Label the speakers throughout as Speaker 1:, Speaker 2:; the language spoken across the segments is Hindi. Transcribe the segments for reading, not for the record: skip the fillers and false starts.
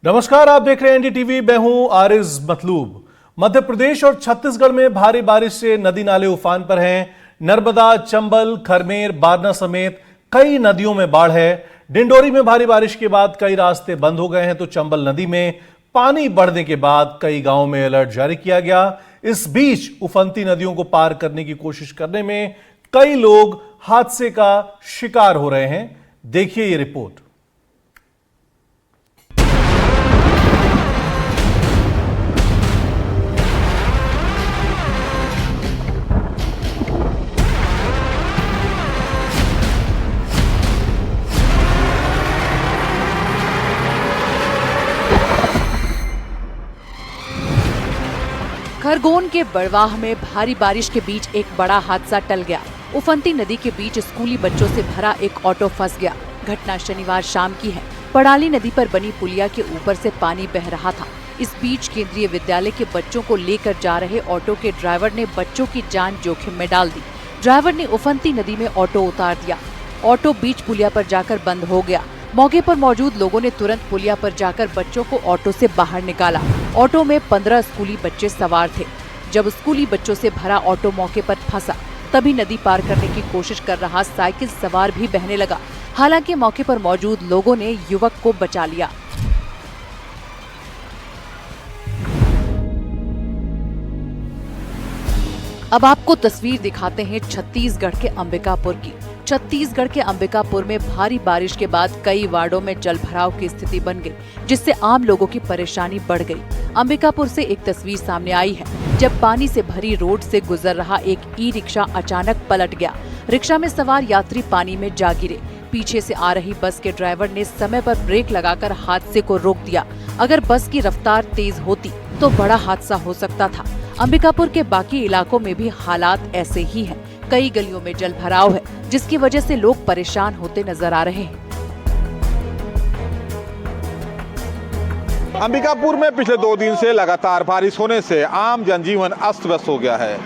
Speaker 1: नमस्कार, आप देख रहे हैं एनडीटीवी। मैं हूं आरिज मतलूब। मध्य प्रदेश और छत्तीसगढ़ में भारी बारिश से नदी नाले उफान पर हैं। नर्मदा, चंबल, खरमेर, बारना समेत कई नदियों में बाढ़ है। डिंडोरी में भारी बारिश के बाद कई रास्ते बंद हो गए हैं, तो चंबल नदी में पानी बढ़ने के बाद कई गांवों में अलर्ट जारी किया गया। इस बीच उफनती नदियों को पार करने की कोशिश करने में कई लोग हादसे का शिकार हो रहे हैं। देखिए ये रिपोर्ट।
Speaker 2: खरगोन के बड़वाह में भारी बारिश के बीच एक बड़ा हादसा टल गया। उफनती नदी के बीच स्कूली बच्चों से भरा एक ऑटो फंस गया। घटना शनिवार शाम की है। पड़ाली नदी पर बनी पुलिया के ऊपर से पानी बह रहा था। इस बीच केंद्रीय विद्यालय के बच्चों को लेकर जा रहे ऑटो के ड्राइवर ने बच्चों की जान जोखिम में डाल दी। ड्राइवर ने उफनती नदी में ऑटो उतार दिया। ऑटो बीच पुलिया पर जाकर बंद हो गया। मौके पर मौजूद लोगों ने तुरंत पुलिया पर जाकर बच्चों को ऑटो से बाहर निकाला। ऑटो में 15 स्कूली बच्चे सवार थे। जब स्कूली बच्चों से भरा ऑटो मौके पर फंसा, तभी नदी पार करने की कोशिश कर रहा साइकिल सवार भी बहने लगा। हालांकि मौके पर मौजूद लोगों ने युवक को बचा लिया। अब आपको तस्वीर दिखाते हैं छत्तीसगढ़ के अंबिकापुर की। छत्तीसगढ़ के अंबिकापुर में भारी बारिश के बाद कई वार्डों में जलभराव की स्थिति बन गई, जिससे आम लोगों की परेशानी बढ़ गई। अंबिकापुर से एक तस्वीर सामने आई है, जब पानी से भरी रोड से गुजर रहा एक ई रिक्शा अचानक पलट गया। रिक्शा में सवार यात्री पानी में जा गिरे। पीछे से आ रही बस के ड्राइवर ने समय पर ब्रेक लगाकर हादसे को रोक दिया। अगर बस की रफ्तार तेज होती तो बड़ा हादसा हो सकता था। अंबिकापुर के बाकी इलाकों में भी हालात ऐसे ही हैं। कई गलियों में जल भराव है, जिसकी वजह से लोग परेशान होते नजर आ रहे हैं।
Speaker 3: अंबिकापुर में पिछले 2 दिन से लगातार बारिश होने से आम जनजीवन अस्त व्यस्त हो गया है।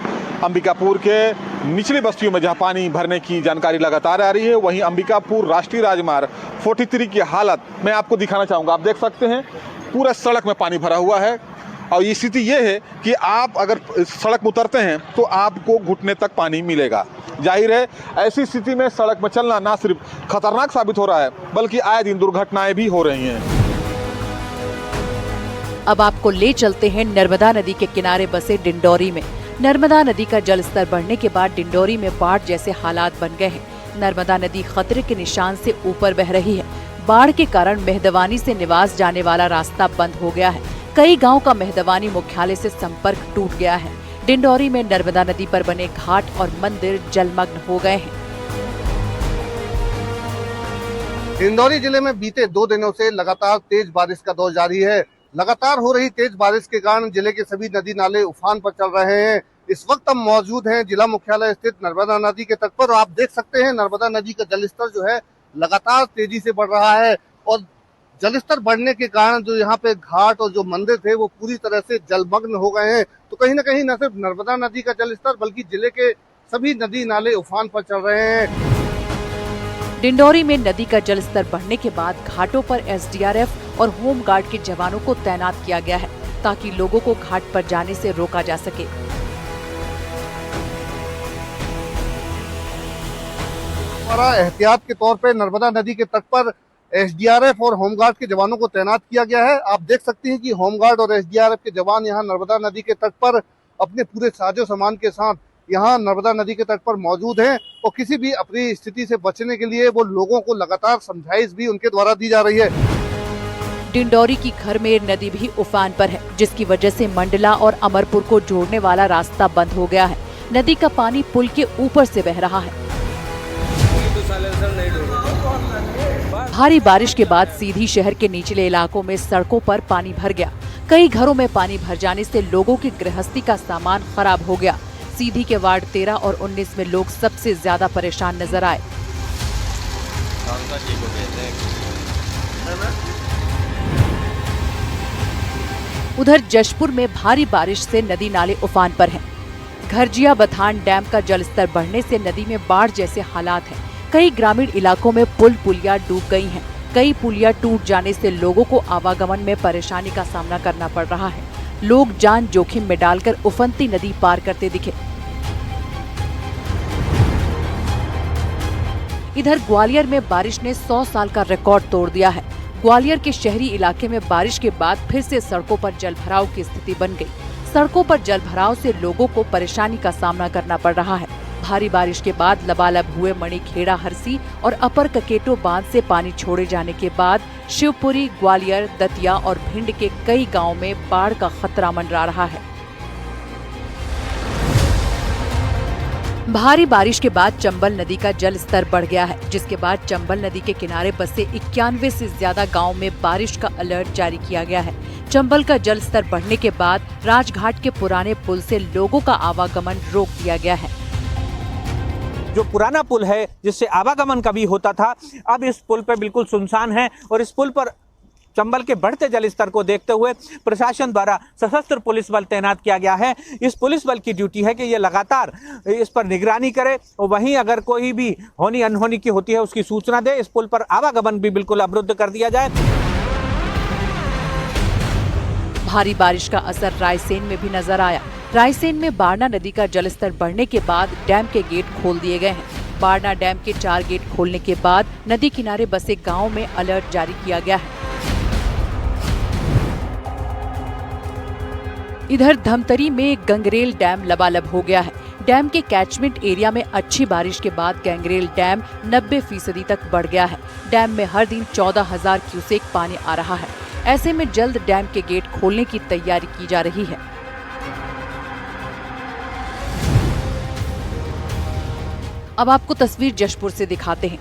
Speaker 3: अंबिकापुर के निचली बस्तियों में जहां पानी भरने की जानकारी लगातार आ रही है, वहीं अंबिकापुर राष्ट्रीय राजमार्ग 43 की हालत मैं आपको दिखाना चाहूँगा। आप देख सकते हैं पूरा सड़क में पानी भरा हुआ है और ये स्थिति ये है कि आप अगर सड़क में उतरते हैं तो आपको घुटने तक पानी मिलेगा। जाहिर है ऐसी स्थिति में सड़क में चलना ना सिर्फ खतरनाक साबित हो रहा है, बल्कि आए दिन दुर्घटनाएं भी हो रही हैं।
Speaker 2: अब आपको ले चलते हैं नर्मदा नदी के किनारे बसे डिंडोरी में। नर्मदा नदी का जलस्तर बढ़ने के बाद डिंडोरी में बाढ़ जैसे हालात बन गए हैं। नर्मदा नदी खतरे के निशान से ऊपर बह रही है। बाढ़ के कारण मेहदवानी से निवास जाने वाला रास्ता बंद हो गया है। कई गांव का मेहदवानी मुख्यालय से संपर्क टूट गया है। डिंडोरी में नर्मदा नदी पर बने घाट और मंदिर जलमग्न हो गए हैं।
Speaker 4: डिंडोरी जिले में बीते 2 दिनों से लगातार तेज बारिश का दौर जारी है। लगातार हो रही तेज बारिश के कारण जिले के सभी नदी नाले उफान पर चल रहे हैं। इस वक्त हम मौजूद हैं जिला मुख्यालय स्थित नर्मदा नदी के तट पर और आप देख सकते हैं नर्मदा नदी का जलस्तर जो है लगातार तेजी से बढ़ रहा है और जलस्तर बढ़ने के कारण जो यहाँ पे घाट और जो मंदिर थे वो पूरी तरह से जलमग्न हो गए हैं। तो कहीं ना कहीं न सिर्फ नर्मदा नदी का जलस्तर बल्कि जिले के सभी नदी नाले उफान पर चल रहे हैं।
Speaker 2: डिंडोरी में नदी का जलस्तर बढ़ने के बाद घाटों पर एसडीआरएफ और होमगार्ड के जवानों को तैनात किया गया है, ताकि लोगों को घाट पर जाने से रोका जा सके।
Speaker 4: हमारा एहतियात के तौर पर नर्मदा नदी के तट पर एसडीआरएफ और होमगार्ड के जवानों को तैनात किया गया है। आप देख सकते हैं कि होमगार्ड और एसडीआरएफ के जवान यहाँ नर्मदा नदी के तट पर अपने पूरे साजो सामान के साथ यहाँ नर्मदा नदी के तट पर मौजूद हैं और किसी भी अप्रिय स्थिति से बचने के लिए वो लोगों को लगातार समझाइश भी उनके द्वारा दी जा रही है।
Speaker 2: डिंडोरी की खरमेर नदी भी उफान पर है, जिसकी वजह से मंडला और अमरपुर को जोड़ने वाला रास्ता बंद हो गया है। नदी का पानी पुल के ऊपर से बह रहा है। भारी बारिश के बाद सीधी शहर के निचले इलाकों में सड़कों पर पानी भर गया। कई घरों में पानी भर जाने से लोगों की गृहस्थी का सामान खराब हो गया। सीधी के वार्ड 13 और 19 में लोग सबसे ज्यादा परेशान नजर आए। उधर जशपुर में भारी बारिश से नदी नाले उफान पर हैं। घरजिया बथान डैम का जलस्तर बढ़ने से नदी में बाढ़ जैसे हालात हैं। कई ग्रामीण इलाकों में पुल पुलिया डूब गई हैं। कई पुलिया टूट जाने से लोगों को आवागमन में परेशानी का सामना करना पड़ रहा है। लोग जान जोखिम में डालकर उफनती नदी पार करते दिखे। इधर ग्वालियर में बारिश ने 100 साल का रिकॉर्ड तोड़ दिया है। ग्वालियर के शहरी इलाके में बारिश के बाद फिर से सड़कों पर जलभराव की स्थिति बन गई। सड़कों पर जलभराव से लोगों को परेशानी का सामना करना पड़ रहा है। भारी बारिश के बाद लबालब हुए मणिखेड़ा, हरसी और अपर ककेटो बांध से पानी छोड़े जाने के बाद शिवपुरी, ग्वालियर, दतिया और भिंड के कई गांवों में बाढ़ का खतरा मंडरा रहा है। भारी बारिश के बाद चंबल नदी का जल स्तर बढ़ गया है, जिसके बाद चंबल नदी के किनारे बसे 91 से ज्यादा गांवों में बारिश का अलर्ट जारी किया गया है। चंबल का जल स्तर बढ़ने के बाद राजघाट के पुराने पुल से लोगों का आवागमन रोक दिया गया है।
Speaker 5: जो पुराना पुल है जिससे आवागमन कभी होता था, अब इस पुल पर बिल्कुल सुनसान है और इस पुल पर चंबल के बढ़ते जल स्तर को देखते हुए प्रशासन द्वारा सशस्त्र पुलिस बल तैनात किया गया है। इस पुलिस बल की ड्यूटी है कि ये लगातार इस पर निगरानी करे और वहीं अगर कोई भी होनी अनहोनी की होती है उसकी सूचना दे। इस पुल पर आवागमन भी बिल्कुल अवरुद्ध कर दिया जाए।
Speaker 2: भारी बारिश का असर रायसेन में भी नजर आया। रायसेन में बारना नदी का जलस्तर बढ़ने के बाद डैम के गेट खोल दिए गए हैं। बारना डैम के 4 गेट खोलने के बाद नदी किनारे बसे गांवों में अलर्ट जारी किया गया है। इधर धमतरी में गंगरेल डैम लबालब हो गया है। डैम के कैचमेंट एरिया में अच्छी बारिश के बाद गंगरेल डैम 90% तक बढ़ गया है। डैम में हर दिन 14,000 क्यूसेक पानी आ रहा है। ऐसे में जल्द डैम के गेट खोलने की तैयारी की जा रही है। अब आपको तस्वीर जशपुर से दिखाते हैं।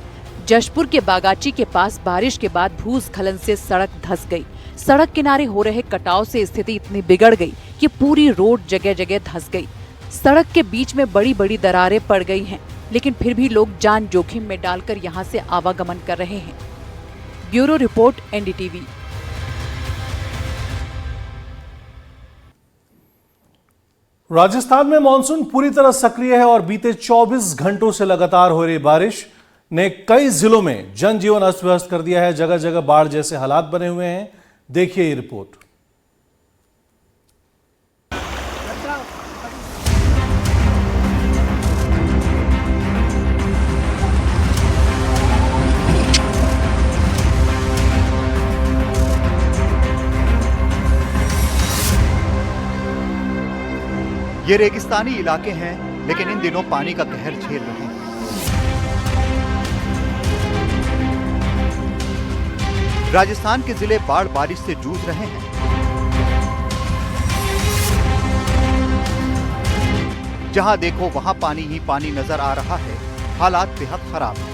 Speaker 2: जशपुर के बागाची के पास बारिश के बाद भूस्खलन से सड़क धंस गई। सड़क किनारे हो रहे कटाव से स्थिति इतनी बिगड़ गई कि पूरी रोड जगह जगह धंस गई। सड़क के बीच में बड़ी बड़ी दरारें पड़ गई हैं, लेकिन फिर भी लोग जान जोखिम में डालकर यहां से आवागमन कर रहे हैं। Bureau report, NDTV.
Speaker 1: राजस्थान में मानसून पूरी तरह सक्रिय है और बीते 24 घंटों से लगातार हो रही बारिश ने कई जिलों में जनजीवन अस्त व्यस्त कर दिया है। जगह जगह बाढ़ जैसे हालात बने हुए हैं। देखिए ये रिपोर्ट।
Speaker 6: ये रेगिस्तानी इलाके हैं, लेकिन इन दिनों पानी का कहर झेल रहे हैं। राजस्थान के जिले बाढ़ बारिश से जूझ रहे हैं। जहां देखो वहां पानी ही पानी नजर आ रहा है। हालात बेहद खराब हैं।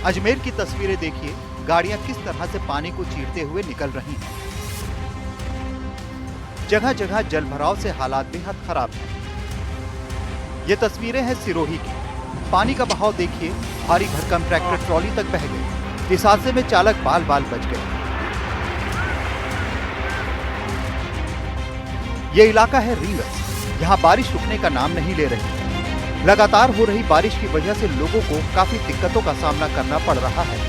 Speaker 6: अजमेर की तस्वीरें देखिए, गाड़ियां किस तरह से पानी को चीरते हुए निकल रही हैं। जगह जगह जलभराव से हालात बेहद खराब हैं। ये तस्वीरें हैं सिरोही की। पानी का बहाव देखिए, भारी भरकम ट्रैक्टर ट्रॉली तक बह गए। इस हादसे में चालक बाल बाल बच गए। ये इलाका है रींगस। यहाँ बारिश रुकने का नाम नहीं ले रही। लगातार हो रही बारिश की वजह से लोगों को काफी दिक्कतों का सामना करना पड़ रहा है।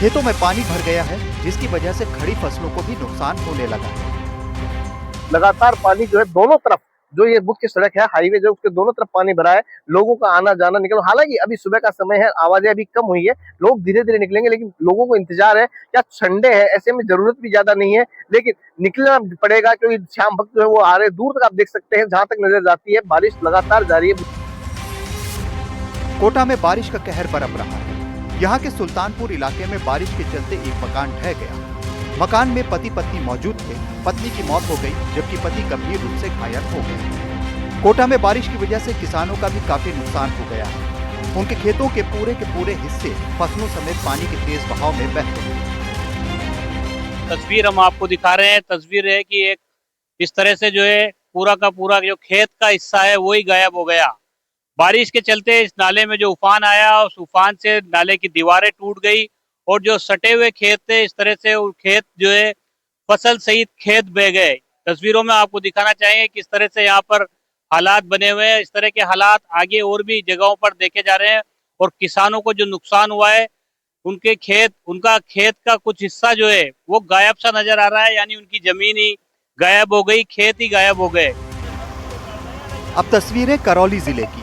Speaker 6: खेतों में पानी भर गया है, जिसकी वजह से खड़ी फसलों को भी नुकसान होने लगा है।
Speaker 4: लगातार पानी जो है दोनों तरफ, जो ये मुख्य सड़क है, हाईवे जो उसके दोनों तरफ पानी भरा है। लोगों का आना जाना निकल, हालांकि अभी सुबह का समय है, आवाजें अभी कम हुई है, लोग धीरे धीरे निकलेंगे, लेकिन लोगों को इंतजार है। क्या संडे है, ऐसे में जरूरत भी ज्यादा नहीं है, लेकिन निकलना पड़ेगा क्योंकि शाम वक्त जो है वो आ रहे। दूर तक आप देख सकते हैं, जहां तक नजर जाती है बारिश लगातार जारी है।
Speaker 6: कोटा में बारिश का कहर बरप रहा है। यहाँ के सुल्तानपुर इलाके में बारिश के चलते एक मकान ढह गया। मकान में पति पत्नी मौजूद थे। पत्नी की मौत हो गई, जबकि पति गंभीर रूप से घायल हो गए। कोटा में बारिश की वजह से किसानों का भी काफी नुकसान हो गया है। उनके खेतों के पूरे हिस्से फसलों समेत पानी के तेज बहाव में बह गए।
Speaker 7: तस्वीर हम आपको दिखा रहे हैं। तस्वीर है कि एक इस तरह से जो है पूरा का पूरा जो खेत का हिस्सा है वही गायब हो गया। बारिश के चलते इस नाले में जो उफान आया, उस उफान से नाले की दीवारें टूट गई और जो सटे हुए खेत थे, इस तरह से खेत जो है फसल सहित खेत बह गए। तस्वीरों में आपको दिखाना चाहेंगे किस तरह से यहाँ पर हालात बने हुए हैं। इस तरह के हालात आगे और भी जगहों पर देखे जा रहे हैं और किसानों को जो नुकसान हुआ है, उनका खेत का कुछ हिस्सा जो है वो गायब सा नजर आ रहा है, यानी उनकी जमीन ही गायब हो गई, खेत ही गायब हो गए।
Speaker 6: अब तस्वीरें करौली जिले की।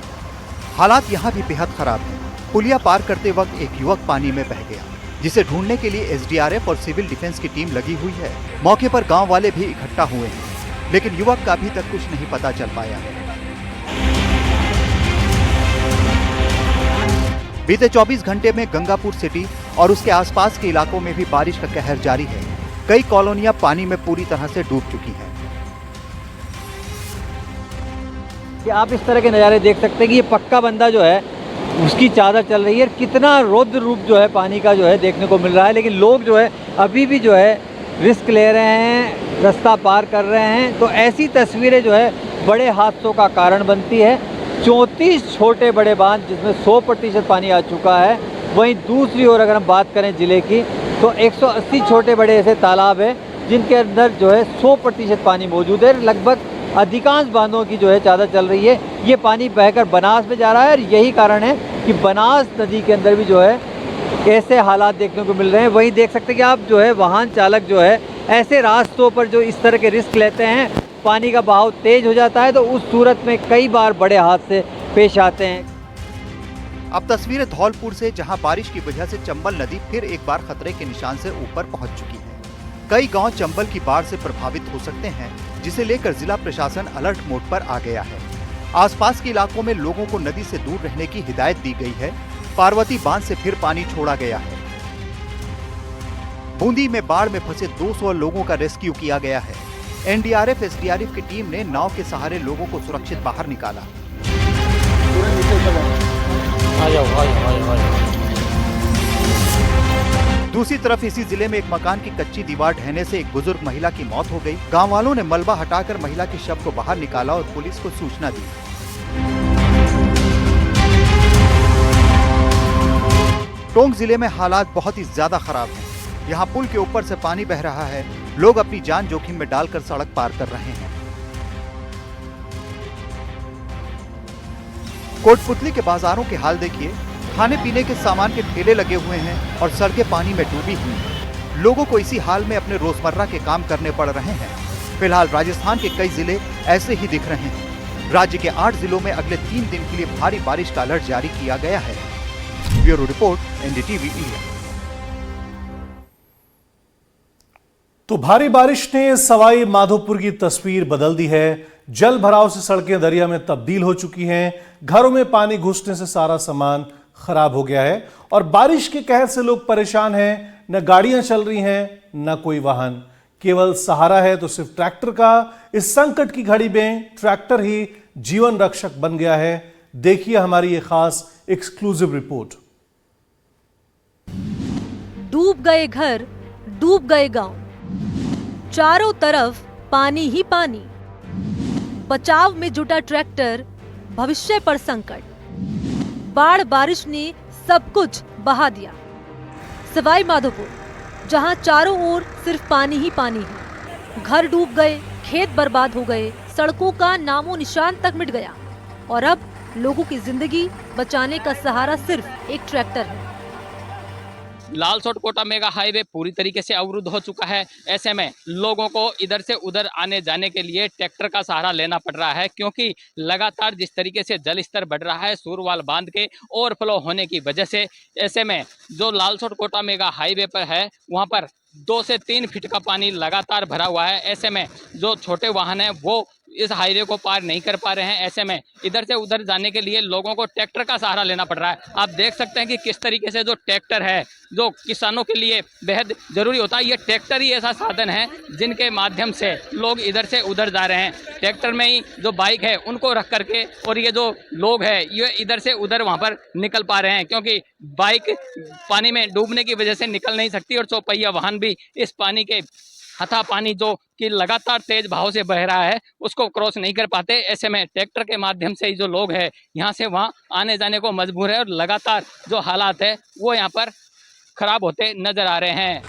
Speaker 6: हालात यहाँ भी बेहद खराब है। पुलिया पार करते वक्त एक युवक पानी में बह गया, जिसे ढूंढने के लिए एसडीआरएफ और सिविल डिफेंस की टीम लगी हुई है। मौके पर गांव वाले भी इकट्ठा हुए हैं, लेकिन युवक का अभी तक कुछ नहीं पता चल पाया है। बीते 24 घंटे में गंगापुर सिटी और उसके आसपास के इलाकों में भी बारिश का कहर जारी है। कई कॉलोनियां पानी में पूरी तरह से डूब चुकी हैं।
Speaker 8: कि आप इस तरह के नज़ारे देख सकते हैं कि ये पक्का बंदा जो है उसकी चादर चल रही है। कितना रौद्र रूप जो है पानी का जो है देखने को मिल रहा है, लेकिन लोग जो है अभी भी जो है रिस्क ले रहे हैं, रास्ता पार कर रहे हैं। तो ऐसी तस्वीरें जो है बड़े हादसों का कारण बनती है। 34 छोटे बड़े बांध जिसमें 100% पानी आ चुका है। वहीं दूसरी ओर अगर हम बात करें ज़िले की तो 180 छोटे बड़े ऐसे तालाब हैं जिनके अंदर जो है 100% पानी मौजूद है। लगभग अधिकांश बांधों की जो है चादर चल रही है। ये पानी बहकर बनास में जा रहा है और यही कारण है कि बनास नदी के अंदर भी जो है ऐसे हालात देखने को मिल रहे हैं। वहीं देख सकते हैं कि आप जो है वाहन चालक जो है ऐसे रास्तों पर जो इस तरह के रिस्क लेते हैं, पानी का बहाव तेज हो जाता है तो उस सूरत में कई बार बड़े हादसे पेश आते हैं।
Speaker 6: अब तस्वीरें धौलपुर से, जहां बारिश की वजह से चंबल नदी फिर एक बार खतरे के निशान से ऊपर पहुंच चुकी है। कई गांव चंबल की बाढ़ से प्रभावित हो सकते हैं, जिसे लेकर जिला प्रशासन अलर्ट मोड पर आ गया है। आसपास के इलाकों में लोगों को नदी से दूर रहने की हिदायत दी गई है। पार्वती बांध से फिर पानी छोड़ा गया है। बूंदी में बाढ़ में फंसे 200 लोगों का रेस्क्यू किया गया है। एनडीआरएफ एसडीआरएफ की टीम ने नाव के सहारे लोगों को सुरक्षित बाहर निकाला। दूसरी तरफ इसी जिले में एक मकान की कच्ची दीवार ढहने से एक बुजुर्ग महिला की मौत हो गई। गांव वालों ने मलबा हटाकर महिला के शव को बाहर निकाला और पुलिस को सूचना दी। टोंक जिले में हालात बहुत ही ज्यादा खराब हैं। यहाँ पुल के ऊपर से पानी बह रहा है। लोग अपनी जान जोखिम में डालकर सड़क पार कर रहे हैं। कोटपुतली के बाजारों के हाल देखिए। खाने पीने के सामान के ठेले लगे हुए हैं और सड़कें पानी में डूबी हुई हैं। लोगों को इसी हाल में अपने रोजमर्रा के काम करने पड़ रहे हैं। फिलहाल राजस्थान के कई जिले ऐसे ही दिख रहे हैं। राज्य के 8 जिलों में अगले 3 दिन के लिए भारी बारिश का अलर्ट जारी किया गया है। Bureau report, NDTV India.
Speaker 1: तो भारी बारिश ने सवाई माधोपुर की तस्वीर बदल दी है। जल भराव से सड़कें दरिया में तब्दील हो चुकी हैं। घरों में पानी घुसने से सारा सामान खराब हो गया है और बारिश के कहर से लोग परेशान हैं। न गाड़ियां चल रही हैं, न कोई वाहन, केवल सहारा है तो सिर्फ ट्रैक्टर का। इस संकट की घड़ी में ट्रैक्टर ही जीवन रक्षक बन गया है। देखिए हमारी ये खास एक्सक्लूसिव रिपोर्ट।
Speaker 9: डूब गए घर, डूब गए गांव, चारों तरफ पानी ही पानी। बचाव में जुटा ट्रैक्टर, भविष्य पर संकट। बाढ़ बारिश ने सब कुछ बहा दिया। सवाई माधोपुर, जहां चारों ओर सिर्फ पानी ही पानी है। घर डूब गए, खेत बर्बाद हो गए, सड़कों का नामो निशान तक मिट गया और अब लोगों की जिंदगी बचाने का सहारा सिर्फ एक ट्रैक्टर है।
Speaker 10: लालसोट कोटा मेगा हाईवे पूरी तरीके से अवरुद्ध हो चुका है। ऐसे में लोगों को इधर से उधर आने जाने के लिए ट्रैक्टर का सहारा लेना पड़ रहा है, क्योंकि लगातार जिस तरीके से जल स्तर बढ़ रहा है सूरवाल बांध के ओवरफ्लो होने की वजह से, ऐसे में जो लालसोट कोटा मेगा हाईवे पर है वहां पर 2 से 3 फीट का पानी लगातार भरा हुआ है। ऐसे में जो छोटे वाहन हैं वो इस हाईवे को पार नहीं कर पा रहे हैं। ऐसे में इधर से उधर जाने के लिए लोगों को ट्रैक्टर का सहारा लेना पड़ रहा है। आप देख सकते हैं कि किस तरीके से जो ट्रैक्टर है, जो किसानों के लिए बेहद जरूरी होता है, ये ट्रैक्टर ही ऐसा साधन है जिनके माध्यम से लोग इधर से उधर जा रहे हैं। ट्रैक्टर में ही जो बाइक है उनको रख करके और ये जो लोग है ये इधर से उधर वहाँ पर निकल पा रहे हैं, क्योंकि बाइक पानी में डूबने की वजह से निकल नहीं सकती और चौपहिया वाहन भी इस पानी के हथा पानी जो कि लगातार तेज भाव से बह रहा है उसको क्रॉस नहीं कर पाते। ऐसे में ट्रैक्टर के माध्यम से ही जो लोग हैं यहाँ से वहाँ आने जाने को मजबूर है और लगातार जो हालात है वो यहाँ पर खराब होते नजर आ रहे हैं।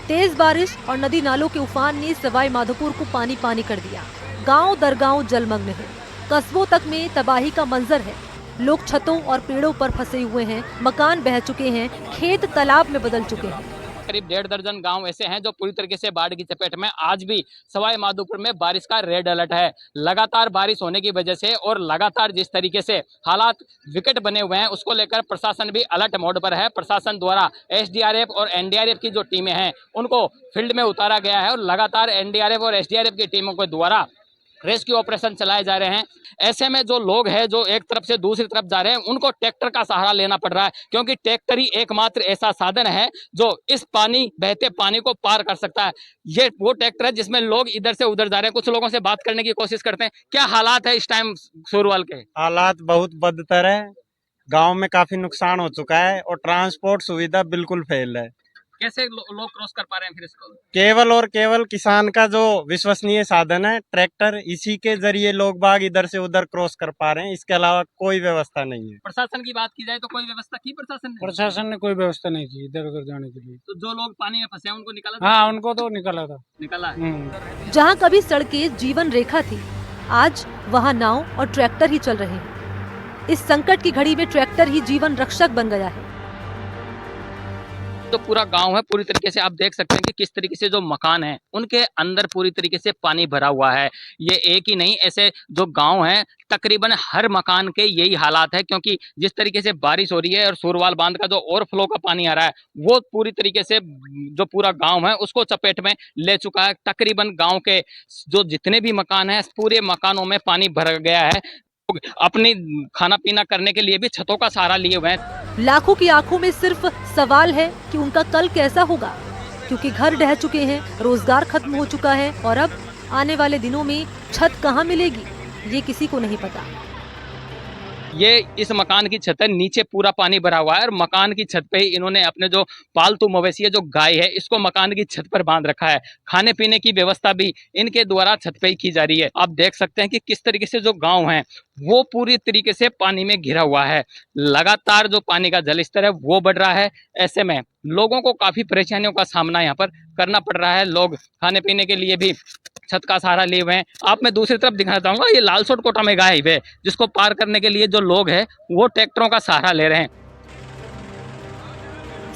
Speaker 9: तेज बारिश और नदी नालों के उफान ने सवाई माधोपुर को पानी पानी कर दिया। गांव दर गांव जलमग्न है। कस्बों तक में तबाही का मंजर है। लोग छतों और पेड़ों पर फंसे हुए हैं, मकान बह चुके हैं, खेत तालाब में बदल चुके हैं।
Speaker 10: करीब 1.5 दर्जन गांव ऐसे हैं जो पूरी तरीके से बाढ़ की चपेट में। आज भी सवाई माधोपुर में बारिश का रेड अलर्ट है। लगातार बारिश होने की वजह से और लगातार जिस तरीके से हालात विकट बने हुए हैं, उसको लेकर प्रशासन भी अलर्ट मोड पर है। प्रशासन द्वारा एसडीआरएफ और एनडीआरएफ की जो टीमें हैं उनको फील्ड में उतारा गया है और लगातार एनडीआरएफ और एसडीआरएफ की टीमों के द्वारा रेस्क्यू ऑपरेशन चलाए जा रहे हैं। ऐसे में जो लोग हैं जो एक तरफ से दूसरी तरफ जा रहे हैं, उनको ट्रैक्टर का सहारा लेना पड़ रहा है, क्योंकि ट्रैक्टर ही एकमात्र ऐसा साधन है जो इस बहते पानी को पार कर सकता है। ये वो ट्रैक्टर है जिसमें लोग इधर से उधर जा रहे हैं। कुछ लोगों से बात करने की कोशिश करते हैं। क्या हालात है इस टाइम सूरवाल के?
Speaker 11: हालात बहुत बदतर है। गांव में काफी नुकसान हो चुका है और ट्रांसपोर्ट सुविधा बिल्कुल फेल है।
Speaker 10: कैसे लोग क्रॉस कर पा रहे हैं फिर इसको?
Speaker 11: केवल और केवल किसान का जो विश्वसनीय साधन है ट्रैक्टर, इसी के जरिए लोग बाग इधर से उधर क्रॉस कर पा रहे हैं। इसके अलावा कोई व्यवस्था नहीं है।
Speaker 10: प्रशासन की बात की जाए तो कोई व्यवस्था की
Speaker 11: प्रशासन ने कोई व्यवस्था नहीं की इधर उधर जाने के लिए।
Speaker 10: तो जो लोग पानी में फंसे हैं उनको निकाला था?
Speaker 11: हाँ, उनको तो निकाला
Speaker 10: है।
Speaker 9: जहां कभी सड़कें जीवन रेखा थी, आज वहां नाव और ट्रैक्टर ही चल रहे हैं। इस संकट की घड़ी में ट्रैक्टर ही जीवन रक्षक बन गया है।
Speaker 10: तो पूरा गांव है, पूरी तरीके से आप देख सकते हैं कि किस तरीके से जो मकान है उनके अंदर पूरी तरीके से पानी भरा हुआ है। ये एक ही नहीं, ऐसे जो गांव हैं तकरीबन हर मकान के यही हालात है, क्योंकि जिस तरीके से बारिश हो रही है और सूरवाल बांध का जो ओवरफ्लो का पानी आ रहा है वो पूरी तरीके से जो पूरा गांव है उसको चपेट में ले चुका है। तकरीबन गांव के जो जितने भी मकान हैं पूरे मकानों में पानी भर गया है। अपनी खाना पीना करने के लिए भी छतों का सहारा लिए हुए हैं।
Speaker 9: लाखों की आंखों में सिर्फ सवाल है कि उनका कल कैसा होगा, क्योंकि घर ढह चुके हैं, रोजगार खत्म हो चुका है और अब आने वाले दिनों में छत कहां मिलेगी ये किसी को नहीं पता।
Speaker 10: ये इस मकान की छत है, नीचे पूरा पानी भरा हुआ है और मकान की छत पे ही इन्होंने अपने जो पालतू मवेशी है, जो गाय है, इसको मकान की छत पर बांध रखा है। खाने पीने की व्यवस्था भी इनके द्वारा छत पे ही की जा रही है। आप देख सकते हैं कि किस तरीके से जो गांव है वो पूरी तरीके से पानी में घिरा हुआ है। लगातार जो पानी का जल स्तर है वो बढ़ रहा है। ऐसे में लोगों को काफी परेशानियों का सामना यहाँ पर करना पड़ रहा है। लोग खाने पीने के लिए भी छत का सहारा लिए हुए हैं। आप मैं दूसरी तरफ दिखाना चाहूंगा, ये लालसोट कोटा मेगा हाईवे जिसको पार करने के लिए जो लोग हैं वो ट्रैक्टरों का सहारा ले रहे हैं।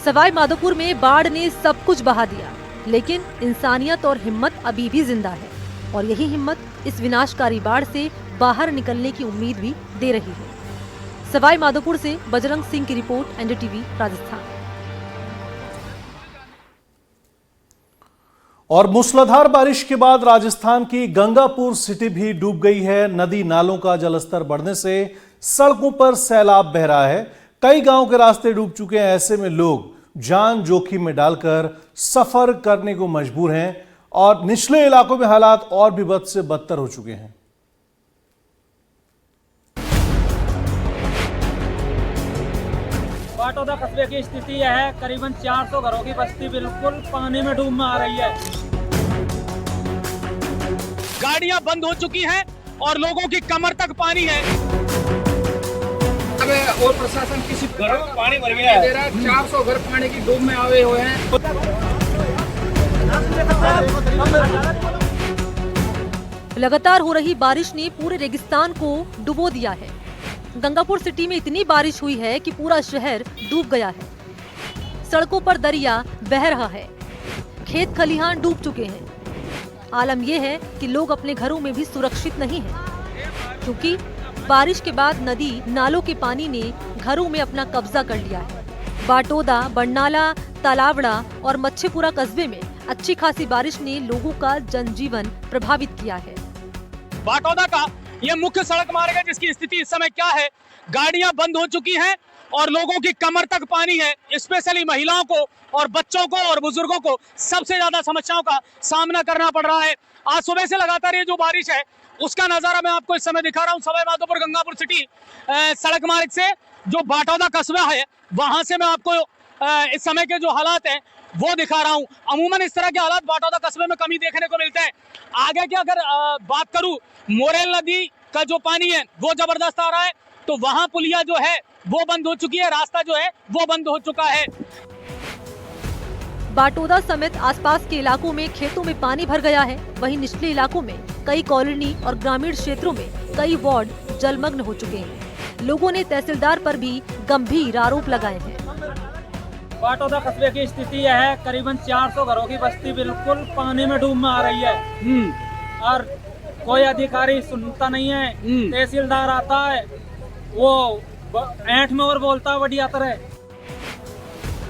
Speaker 9: सवाई माधोपुर में बाढ़ ने सब कुछ बहा दिया, लेकिन इंसानियत और हिम्मत अभी भी जिंदा है और यही हिम्मत इस विनाशकारी बाढ़ से बाहर निकलने की उम्मीद भी दे रही है। सवाई माधोपुर से बजरंग सिंह की रिपोर्ट, एनडीटीवी राजस्थान।
Speaker 1: और मूसलाधार बारिश के बाद राजस्थान की गंगापुर सिटी भी डूब गई है। नदी नालों का जलस्तर बढ़ने से सड़कों पर सैलाब बह रहा है। कई गांव के रास्ते डूब चुके हैं। ऐसे में लोग जान जोखिम में डालकर सफर करने को मजबूर हैं और निचले इलाकों में हालात और भी बद से बदतर हो चुके हैं।
Speaker 12: बाटोदा कस्बे की स्थिति यह है, करीबन 400 घरों की बस्ती बिल्कुल पानी में डूब में आ रही है।
Speaker 13: गाड़ियां बंद हो चुकी हैं और लोगों की कमर तक पानी है
Speaker 12: और प्रशासन किसी घरों में पानी भर गया है। 400 घर पानी की डूब में आए हुए हैं।
Speaker 9: लगातार हो रही बारिश ने पूरे रेगिस्तान को डुबो दिया है। गंगापुर सिटी में इतनी बारिश हुई है कि पूरा शहर डूब गया है। सड़कों पर दरिया बह रहा है, खेत खलिहान डूब चुके हैं। आलम यह है कि लोग अपने घरों में भी सुरक्षित नहीं हैं, क्योंकि बारिश के बाद नदी नालों के पानी ने घरों में अपना कब्जा कर लिया है। बाटोदा, बरनाला, तालावड़ा और मच्छेपुरा कस्बे में अच्छी खासी बारिश ने लोगों का जनजीवन प्रभावित किया है।
Speaker 13: बाटोदा का ये मुख्य सड़क मार्ग है जिसकी स्थिति इस समय क्या है, गाड़ियां बंद हो चुकी हैं और लोगों की कमर तक पानी है। स्पेशली महिलाओं को और बच्चों को और बुजुर्गों को सबसे ज्यादा समस्याओं का सामना करना पड़ रहा है। आज सुबह से लगातार ये जो बारिश है उसका नजारा मैं आपको इस समय दिखा रहा हूँ। सवाई माधोपुर गंगापुर सिटी सड़क मार्ग से जो बाटोदा कस्बा है वहां से मैं आपको इस समय के जो हालात हैं वो दिखा रहा हूँ। अमूमन इस तरह के हालात बाटोदा कस्बे में कमी देखने को मिलते हैं। आगे की अगर बात करूं, मोरेल नदी का जो पानी है वो जबरदस्त आ रहा है, तो वहां पुलिया जो है वो बंद हो चुकी है, रास्ता जो है वो बंद हो चुका है।
Speaker 9: बाटोदा समेत आसपास के इलाकों में खेतों में पानी भर गया है। वहीं निचले इलाकों में कई कॉलोनी और ग्रामीण क्षेत्रों में कई वार्ड जलमग्न हो चुके हैं। लोगों ने तहसीलदार पर भी गंभीर आरोप लगाए हैं।
Speaker 12: बाटोदा कस्बे की स्थिति यह है, करीबन 400 घरों की बस्ती बिल्कुल पानी में डूब में आ रही है और कोई अधिकारी सुनता नहीं है। तहसीलदार आता है वो ऐंठ में और बोलता है बढ़िया तरह।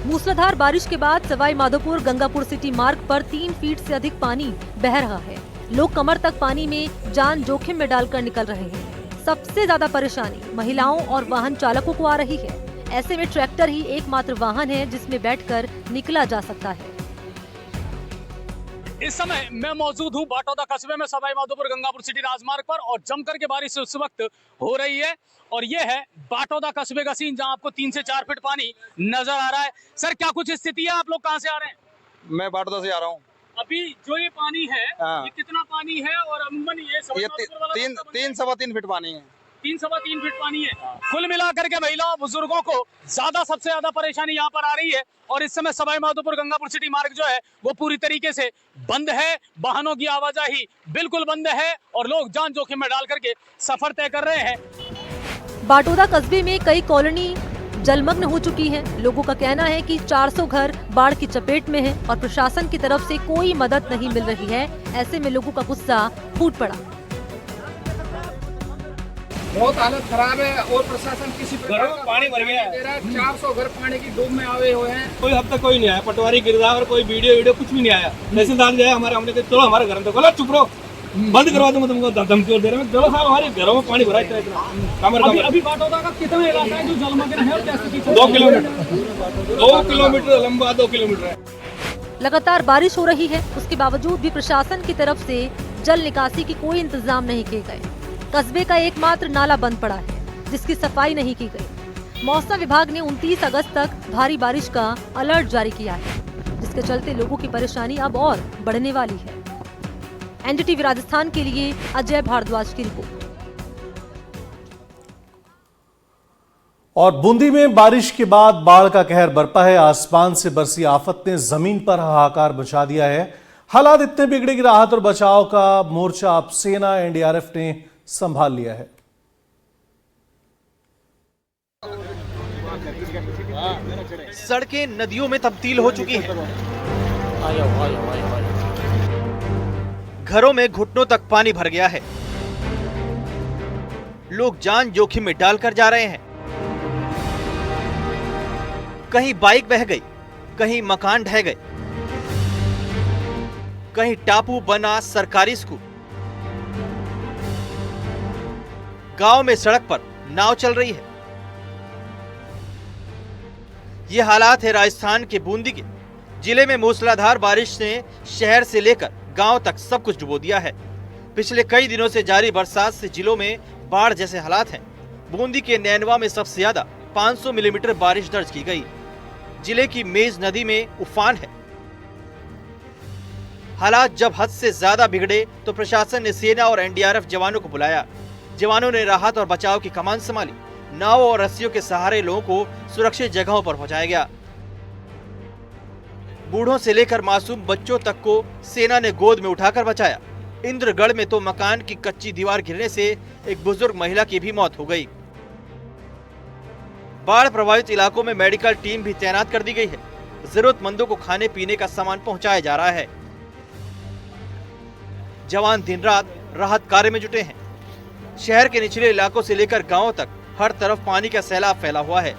Speaker 9: मूसलाधार बारिश के बाद सवाई माधोपुर गंगापुर सिटी मार्ग पर 3 फीट से अधिक पानी बह रहा है। लोग कमर तक पानी में जान जोखिम में डालकर निकल रहे हैं। सबसे ज्यादा परेशानी महिलाओं और वाहन चालकों को आ रही है। ऐसे में ट्रैक्टर ही एकमात्र वाहन है जिसमें बैठकर निकला जा सकता है।
Speaker 13: इस समय मैं मौजूद हूं बाटोदा कस्बे में सवाई माधोपुर गंगापुर सिटी राजमार्ग पर और जमकर के बारिश उस वक्त हो रही है और ये है बाटोदा कस्बे का सीन जहां आपको 3 से 4 फीट पानी नजर आ रहा है। सर क्या कुछ स्थिति है, आप लोग कहां से आ रहे हैं?
Speaker 14: मैं बाटोदा से आ रहा हूँ।
Speaker 13: अभी जो ये पानी है ये कितना पानी है और अमूमन ये
Speaker 14: 3 सवा 3 फीट पानी है।
Speaker 13: 3 सवा 3 फीट पानी है। कुल मिलाकर के महिलाओं बुजुर्गों को सबसे ज्यादा परेशानी यहाँ पर आ रही है और इस समय सवाई माधोपुर गंगापुर सिटी मार्ग जो है वो पूरी तरीके से बंद है। वाहनों की आवाजाही बिल्कुल बंद है और लोग जान जोखिम में डाल करके सफर तय कर रहे हैं।
Speaker 9: बाटोदा कस्बे में कई कॉलोनी जलमग्न हो चुकी हैं। लोगों का कहना है कि 400 घर बाढ़ की चपेट में हैं और प्रशासन की तरफ से कोई मदद नहीं मिल रही है। ऐसे में लोगों का गुस्सा फूट पड़ा।
Speaker 15: बहुत हालत खराब है और प्रशासन किसी प्रकार का पानी भर गया है। 400 घर पानी की डूब में आए हुए हैं।
Speaker 11: कोई अब तक कोई नहीं आया, पटवारी गिरदावर कोई वीडियो कुछ भी नहीं आया। तहसीलदार गया हमने कहा चलो हमारे घर में चुप रहो, बंद करवा दूंगा तुमको, धमकी दे रहे हैं। चलो साहब हमारे घरों में पानी भरा इतना।
Speaker 13: अभी बाटोदा का कितना इलाका है जो जलमग्न है और क्या स्थिति है?
Speaker 11: 2 किलोमीटर लंबा 2 किलोमीटर है।
Speaker 9: लगातार बारिश हो रही है, उसके बावजूद भी प्रशासन की तरफ से जल निकासी की कोई इंतजाम नहीं किए गए। कस्बे का एकमात्र नाला बंद पड़ा है जिसकी सफाई नहीं की गई। मौसम विभाग ने 29 अगस्त तक भारी बारिश का अलर्ट जारी किया है, जिसके चलते लोगों की परेशानी अब और बढ़ने वाली है। एनडीटीवी राजस्थान के लिए अजय भारद्वाज की रिपोर्ट।
Speaker 1: और बूंदी में बारिश के बाद बाढ़ का कहर बरपा है। आसमान से बरसी आफत ने जमीन पर हाहाकार मचा दिया है। हालात इतने बिगड़े कि राहत और बचाव का मोर्चा अब सेना एनडीआरएफ ने संभाल लिया है।
Speaker 6: सड़कें नदियों में तब्दील हो चुकी हैं। घरों में घुटनों तक पानी भर गया है। लोग जान जोखिम में डालकर जा रहे हैं। कहीं बाइक बह गई, कहीं मकान ढह गए, कहीं टापू बना सरकारी स्कूल। गांव में सड़क पर नाव चल रही है। ये हालात है राजस्थान के बूंदी के। जिले में मूसलाधार बारिश ने शहर से लेकर गांव तक सब कुछ डुबो दिया है। पिछले कई दिनों से जारी बरसात से जिलों में बाढ़ जैसे हालात हैं। बूंदी के नैनवा में सबसे ज्यादा 500 मिलीमीटर बारिश दर्ज की गई। जिले की मेज नदी में उफान है। हालात जब हद से ज्यादा बिगड़े तो प्रशासन ने सेना और एनडीआरएफ जवानों को बुलाया। जवानों ने राहत और बचाव की कमान संभाली। नाव और रस्सियों के सहारे लोगों को सुरक्षित जगहों पर पहुंचाया गया। बूढ़ों से लेकर मासूम बच्चों तक को सेना ने गोद में उठाकर बचाया। इंद्रगढ़ में तो मकान की कच्ची दीवार गिरने से एक बुजुर्ग महिला की भी मौत हो गई। बाढ़ प्रभावित इलाकों में मेडिकल टीम भी तैनात कर दी गई है। जरूरतमंदों को खाने पीने का सामान पहुंचाया जा रहा है। जवान दिन रात राहत कार्य में जुटे हैं। शहर के निचले इलाकों से लेकर गांवों तक हर तरफ पानी का सैलाब फैला हुआ है।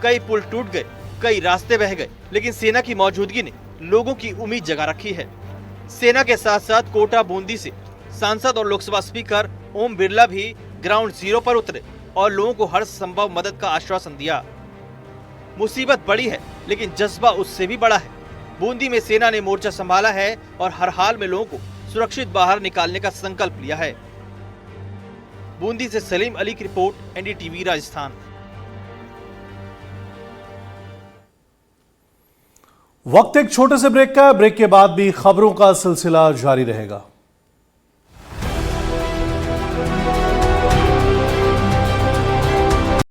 Speaker 6: कई पुल टूट गए, कई रास्ते बह गए, लेकिन सेना की मौजूदगी ने लोगों की उम्मीद जगा रखी है। सेना के साथ साथ कोटा बूंदी से सांसद और लोकसभा स्पीकर ओम बिरला भी ग्राउंड जीरो पर उतरे और लोगों को हर संभव मदद का आश्वासन दिया। मुसीबत बड़ी है लेकिन जज्बा उससे भी बड़ा है। बूंदी में सेना ने मोर्चा संभाला है और हर हाल में लोगों को सुरक्षित बाहर निकालने का संकल्प लिया है। बूंदी से सलीम अली की रिपोर्ट, एनडीटीवी राजस्थान।
Speaker 1: वक्त एक छोटे से ब्रेक का। ब्रेक के बाद भी खबरों का सिलसिला जारी रहेगा।